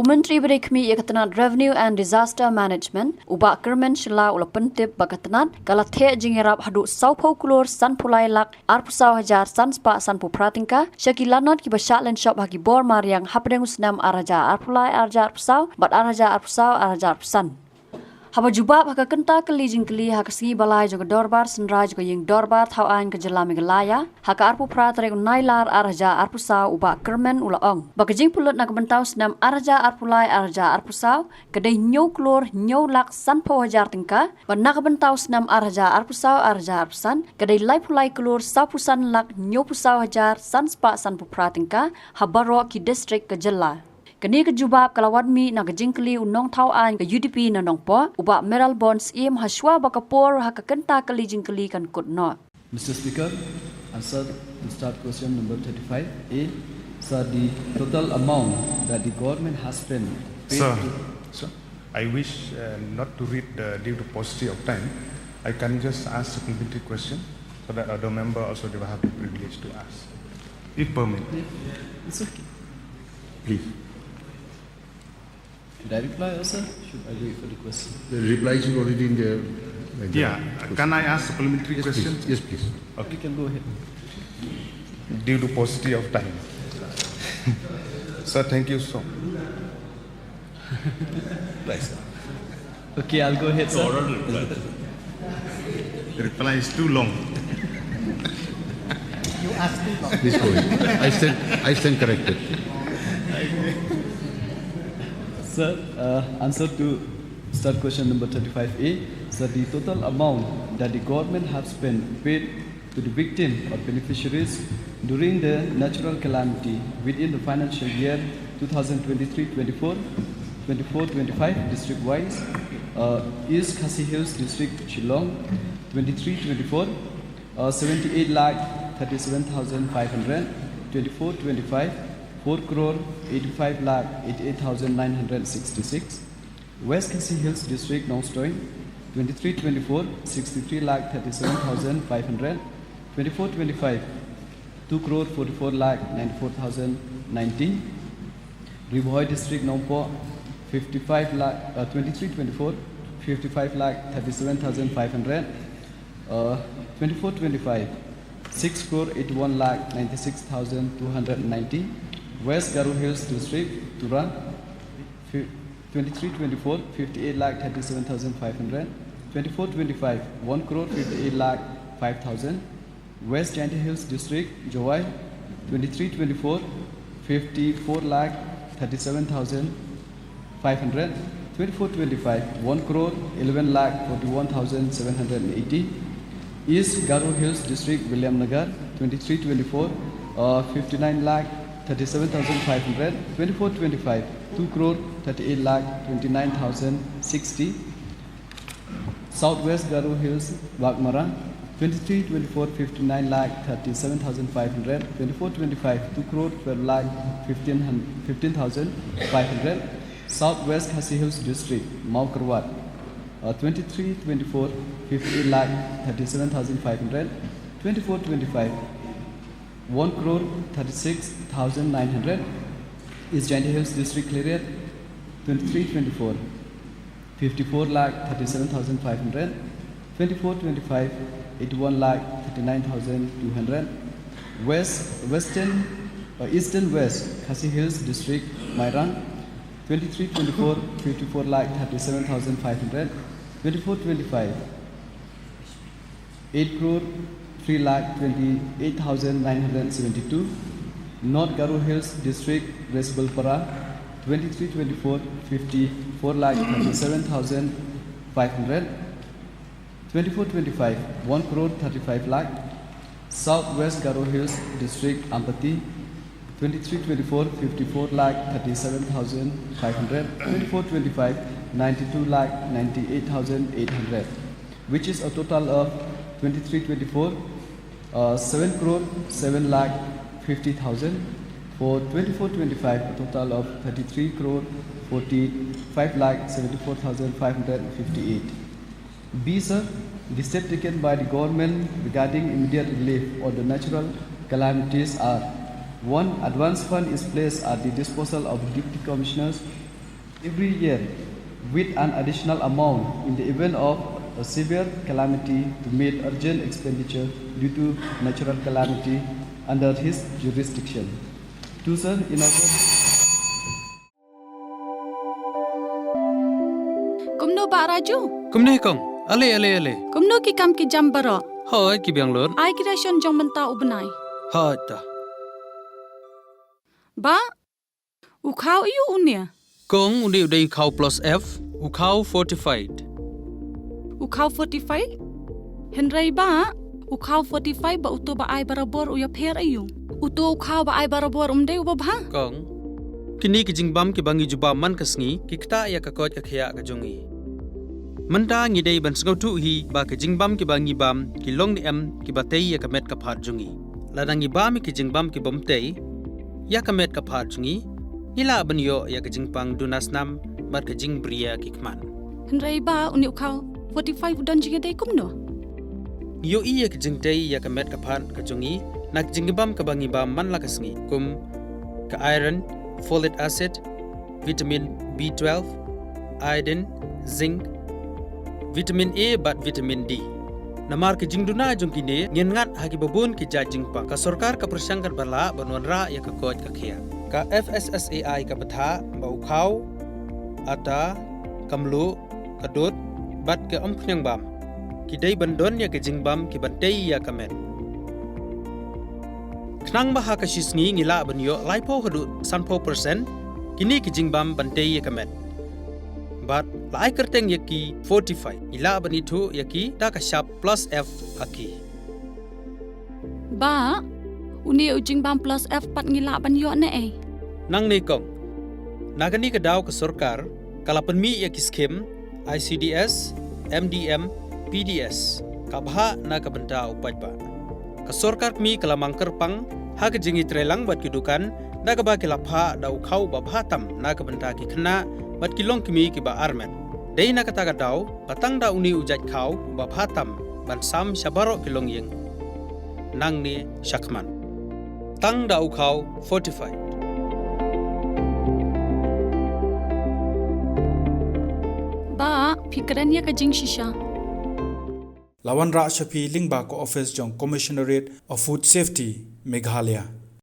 Menteri Berikmi Yakatanat Revenue and Disaster Management, Uba Kermen Shila Ulapentip Bakatanat, Galathe Jingerap Hadu Saupo Kulur San Pulai Lak, Arpusau Hajar San Spa San Pupratingka, Shakilanot Kibashalen Shop Hagi Bor Mariang Hapengus Nam Araja Arpulai Arja Arpusau, but Araja Arpusau Araja Arpusan. Haba jubab haka kenta keli jingkeli haka si balai juga dorbar senra juga yang dorbar tauan ke jelami gelaya haka arpu pratere nailar arja arpusau uba kermen ulaong baka jing pulut nak bentau senam arja arpulai arja arpusau kedai nyau klur nyau lak san po hajar tingka ban nak bentau senam arja arpusau arja arpusan kedai lai pulai klur sapusan lak nyau pusau hajar san spa san pupra tingka habaro ki distrik ke jela. Kini kejubab kalawat mi na kejingkeli unong tauan ke UDP na nongpo uba Meral Bonds im haswa bakapor haka kenta keli jingkeli kan kutno. Mr. Speaker, answer to start question number 35A. Sir, the total amount that the government has spent. Sir, I wish not to read due to paucity of time. I can just ask a supplementary question so that other member also they will have the privilege to ask. If permit. It's okay. Please. Should I reply also? Should I wait for the question? The replies is already in there. Yeah. Can I ask supplementary question? Yes, please. Okay. You can go ahead. Due to paucity of time. Sir, thank you so much. Okay, I'll go ahead, sir. The reply is too long. You asked too long. Please go ahead. I stand corrected. Sir, answer to start question number 35A. Sir, the total amount that the government have spent paid to the victim or beneficiaries during the natural calamity within the financial year 2023-24, 24-25 district-wise, East Khasi Hills District, Shillong, 23-24, 78 lakh 37,500, 24-25, 4 crore 85 lakh 88,966. West Khasi Hills District, Nongstoin, 23-24, 63 lakh 37,500, 24-25, 2 crore 44 lakh 94,090. Riboy District, Nongpo, 55 lakh 23-24, 55 lakh 37,500, 24-25, 6 crore 81 lakh 96,290. West Garo Hills District, Tura, 23-24, 58 lakh 37,500, 24-25, 1 crore 58 lakh 5,000. West Janti Hills District, Jowai, 23-24, 54 lakh 37,500, 24-25, 1 crore 11 lakh 41,780. East Garo Hills District, William Nagar, 23-24, 59 lakh 37,500, 24-25, 2 crore 38 lakh 29,060. Southwest Garo Hills, Bagmara, 23-24, 59 lakh 37,500, 24-25, 2 crore 12 lakh 15,500. Southwest Khasi Hills District, Maukarwat, 23-24, 58 lakh 37,500, 24-25, 1 crore 36,900. East Janti Hills District, Cleared, 23-24, 54 lakh 37,500, 24-25, 81 lakh 39,200. Eastern West Khasi Hills District, Mairang, 23-24, 54 lakh 37,500, 24-25, 8 crore 3 lakh 28,972. North Garo Hills District, Resbalpara, 23-24, 54 lakh 37,500, 24-25, 1 crore 35 lakh. Southwest Garo Hills District, Ampati, 23-24, 54 lakh 37,500, 24-25, 92 lakh 98,800, which is a total of 23-24, 7 crore 7 lakh 50,000. For 24-25, a total of 33 crore 45 lakh 74,558. B, sir, the steps taken by the government regarding immediate relief on the natural calamities are: 1. Advance fund is placed at the disposal of deputy commissioners every year with an additional amount in the event of a severe calamity to meet urgent expenditure due to natural calamity under his jurisdiction. 2, sir, in order Kumno ba Raju? Kumne kong, ale. Kumno ki kam ki jam baro. Hoi ki biang lor. Ai kira shon jong menta ubnai. Hoi ta. Ba? Ukau iu unia. Kong undi udai ukau plus F, ukau fortified. Ukau 45? Henry ba? Ukau 45 ba uto ba ai barabor uya pher ayu. Uto ukau ba ai barabor umde uba bha. Kong, kini ki jingbam ki bangi juba man kasngi, ki kta ya ka kot ka khia ka jongi. Manta ngi dei ban sngau tu hi ba ki jingbam ki bangi bam ki long ni em ki batei ya ka met ka phat jongi. Ladangi bam ki jingbam ki bom tei ya ka met ka phat jongi. Ila ban yo ya ka jingpang dunas nam mat ka jing bria ki kman. Henry ba uni ukau 45 udan jiga dei kumno. Yo iya ka jing tei ya ka met ka phat ka jongi. Nak jingbam ka bangi bam man la kasngi kum ka iron, folic acid, vitamin B12, iodine, zinc, vitamin A bat vitamin D. Namar ke jingduna jongkine ngen ngat hagi babun ki ja jingpa ka sarkar ka persangkar bala banonra ya ka koj ka khia. Ka FSSAI ka batha ba ukhau ata kamlu kadut bat ke omkhnyang bam. Ki dei bandon ya ke jingbam ki bantei ya kamet. Knang baha ka shisngi ngila banyo laipo hadu sanpo persen kini ki jingbam bantei ya kamet. But lai kerteng yaki 45 ila bani thu yaki da ka sharp plus F aki. Ba uni ujing bam plus F pat ngila ban yo ne ai. Nang ne kong nagani ka daw ka sarkar kala panmi yaki scheme ICDS, MDM, PDS ka bha na ka banta upaj ba. Ka sarkar mi kala mangker pang ha ka jingi trelang bat kidukan da ka ba kila pha da ukhau ba bhatam na ka banta ki khna bat kilong kimi ki ba armen. Dei na kata ka daw batang da uni ujat khau ba bhatam ban sam shabaro kilong yeng. Nang ni shakman. Tang da ukhau 45. Ba fikran ya ka jing shisha. Lawan Ra Shafi Lingba ko office jong Commissionerate of Food Safety Meghalaya.